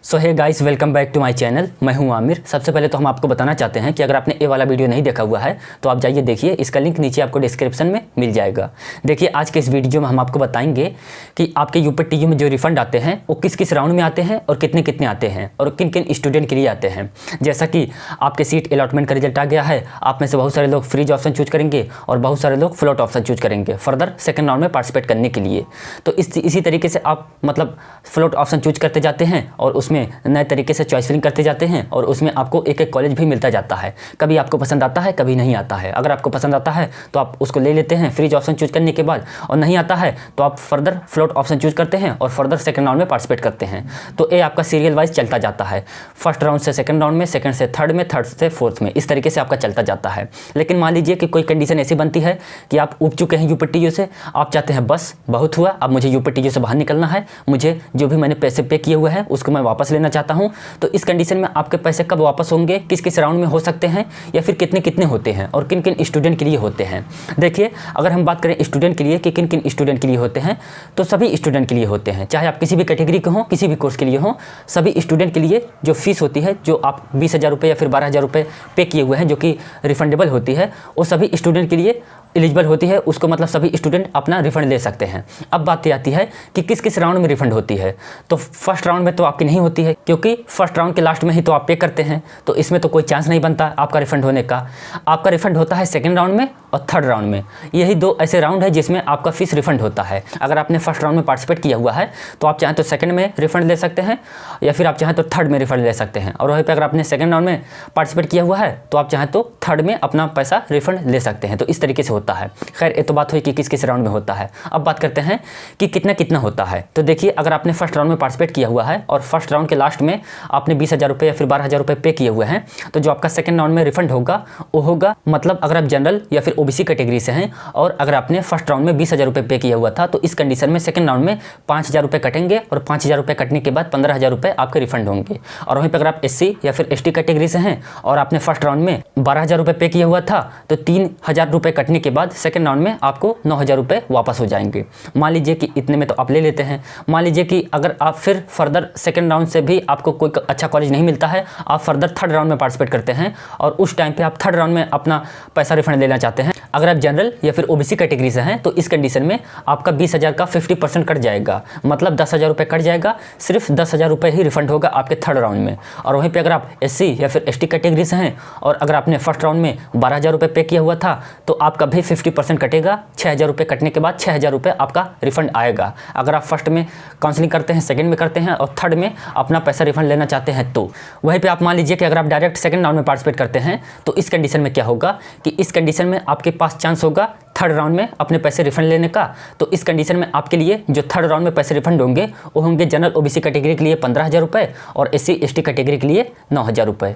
So hey guys, welcome back to my channel. मैं हूं आमिर। सबसे पहले तो हम आपको बताना चाहते हैं कि अगर आपने ये वाला वीडियो नहीं देखा हुआ है तो आप जाइए देखिए, इसका लिंक नीचे आपको डिस्क्रिप्शन में मिल जाएगा। देखिए, आज के इस वीडियो में हम आपको बताएंगे कि आपके यूपीटीयू में जो रिफंड आते हैं वो किस किस राउंड में आते हैं और कितने कितने आते हैं और किन किन स्टूडेंट के लिए आते हैं। जैसा कि आपके सीट अलॉटमेंट का रिजल्ट आ गया है, आप में से बहुत सारे लोग फ्रीज ऑप्शन चूज करेंगे और बहुत सारे लोग फ्लोट ऑप्शन चूज करेंगे फर्दर सेकंड राउंड में पार्टिसिपेट करने के लिए। तो इसी तरीके से आप मतलब फ्लोट ऑप्शन चूज करते जाते हैं और उसमें नए तरीके से चॉइस फिलिंग करते जाते हैं और उसमें आपको एक एक कॉलेज भी मिलता जाता है। कभी आपको पसंद आता है, कभी नहीं आता है। अगर आपको पसंद आता है तो आप उसको ले लेते हैं फ्रीज ऑप्शन चूज करने के बाद, और नहीं आता है तो आप फर्दर फ्लोट ऑप्शन चूज करते हैं और फर्दर सेकंड राउंड में पार्टिसिपेट करते हैं। तो ये आपका सीरियल वाइज चलता जाता है, फर्स्ट राउंड से सेकंड राउंड में, सेकंड से थर्ड में, थर्ड से फोर्थ में, इस तरीके से आपका चलता जाता है। लेकिन मान लीजिए कि कोई कंडीशन ऐसी बनती है कि आप उब चुके हैं यूपीटीयू से, आप चाहते हैं बस बहुत हुआ, अब मुझे यूपीटीयू से बाहर निकलना है, मुझे जो भी मैंने पैसे पे किए हुए हैं उसको मैं वापस लेना चाहता हूँ। तो इस कंडीशन में आपके पैसे कब वापस होंगे, किस किस राउंड में हो सकते हैं, या फिर कितने कितने होते हैं और किन किन स्टूडेंट के लिए होते हैं। देखिए, अगर हम बात करें स्टूडेंट के लिए कि किन किन स्टूडेंट के लिए होते हैं, तो सभी स्टूडेंट के लिए होते हैं, चाहे आप किसी भी कैटेगरी के हों, किसी भी कोर्स के लिए हों। सभी स्टूडेंट के लिए जो फीस होती है, जो आप 20,000 रुपये या फिर 12,000 रुपये पे किए हुए हैं, जो कि रिफंडेबल होती है, वो सभी स्टूडेंट के लिए एलिजिबल होती है। उसको मतलब सभी स्टूडेंट अपना रिफंड ले सकते हैं। अब बात आती है कि किस किस राउंड में रिफंड होती है। तो फर्स्ट राउंड में तो आपकी नहीं होती है, क्योंकि फर्स्ट राउंड के लास्ट में ही तो आप पे करते हैं, तो इसमें तो कोई चांस नहीं बनता आपका रिफंड होने का। आपका रिफंड होता है सेकंड राउंड में और थर्ड राउंड में। यही दो ऐसे राउंड है जिसमें आपका फीस रिफंड होता है। अगर आपने फर्स्ट राउंड में पार्टिसिपेट किया हुआ है तो आप चाहें तो सेकंड में रिफंड ले सकते हैं, या फिर आप चाहें तो थर्ड में रिफंड ले सकते हैं। और वहीं पर अगर आपने सेकंड राउंड में पार्टिसिपेट किया हुआ है तो आप चाहें तो थर्ड में अपना पैसा रिफंड ले सकते हैं। तो इस तरीके से होता है। खैर, ये तो बात हुई कि किस किस राउंड में होता है। अब बात करते हैं कि कितना कितना होता है। तो देखिए, अगर आपने फर्स्ट राउंड में पार्टिसिपेट किया हुआ है और फर्स्ट राउंड के लास्ट में आपने 20,000 रुपये या फिर 12,000 रुपये पे किए हुए हैं, तो जो आपका सेकंड राउंड में रिफंड होगा वो होगा, मतलब अगर आप जनरल या फिर ओबीसी कैटेगरी से हैं और अगर आपने फर्स्ट राउंड में 20,000 रुपये पे किया हुआ था, तो इस कंडीशन में सेकंड राउंड में 5,000 रुपये कटेंगे और 5,000 रुपये कटने के बाद 15,000 रुपये आपके रिफंड होंगे। और वहीं पर अगर आप एससी या फिर एसटी कैटेगरी से हैं और आपने फर्स्ट राउंड में 12,000 रुपये पे किया हुआ था, तो 3,000 रुपये कटने के बाद सेकंड राउंड में आपको 9,000 रुपये वापस हो जाएंगे। मान लीजिए कि इतने में तो आप ले लेते हैं। मान लीजिए कि अगर आप फिर फर्दर सेकंड राउंड से भी आपको कोई अच्छा कॉलेज नहीं मिलता है, आप फर्दर थर्ड राउंड में पार्टिसिपेट करते हैं और उस टाइम पे आप थर्ड राउंड में अपना पैसा रिफंड लेना चाहते हैं। अगर आप जनरल या फिर ओबीसी कैटेगरी से हैं तो इस कंडीशन में आपका 20,000 का 50% कट जाएगा, मतलब 10,000 रुपये कट जाएगा। सिर्फ 10,000 रुपये ही रिफंड होगा आपके थर्ड राउंड में। और वहीं पे अगर आप एससी या फिर एसटी कैटेगरी से हैं और अगर आपने फर्स्ट राउंड में 12,000 रुपये पे किया हुआ था, तो आपका भी 50% कटेगा। 6,000 रुपये कटने के बाद 6,000 रुपये आपका रिफंड आएगा। अगर आप फर्स्ट में काउंसलिंग करते हैं, सेकंड में करते हैं और थर्ड में अपना पैसा रिफंड लेना चाहते हैं, तो वहीं पे आप मान लीजिए कि अगर आप डायरेक्ट सेकंड राउंड में पार्टिसिपेट करते हैं, तो इस कंडीशन में क्या होगा कि इस कंडीशन में आपके पास चांस होगा थर्ड राउंड में अपने पैसे रिफंड लेने का। तो इस कंडीशन में आपके लिए जो थर्ड राउंड में पैसे रिफंड होंगे वो होंगे जनरल ओबीसी कैटेगरी के लिए 15,000 रुपये और एससी एसटी कैटेगरी के लिए 9,000 रुपये।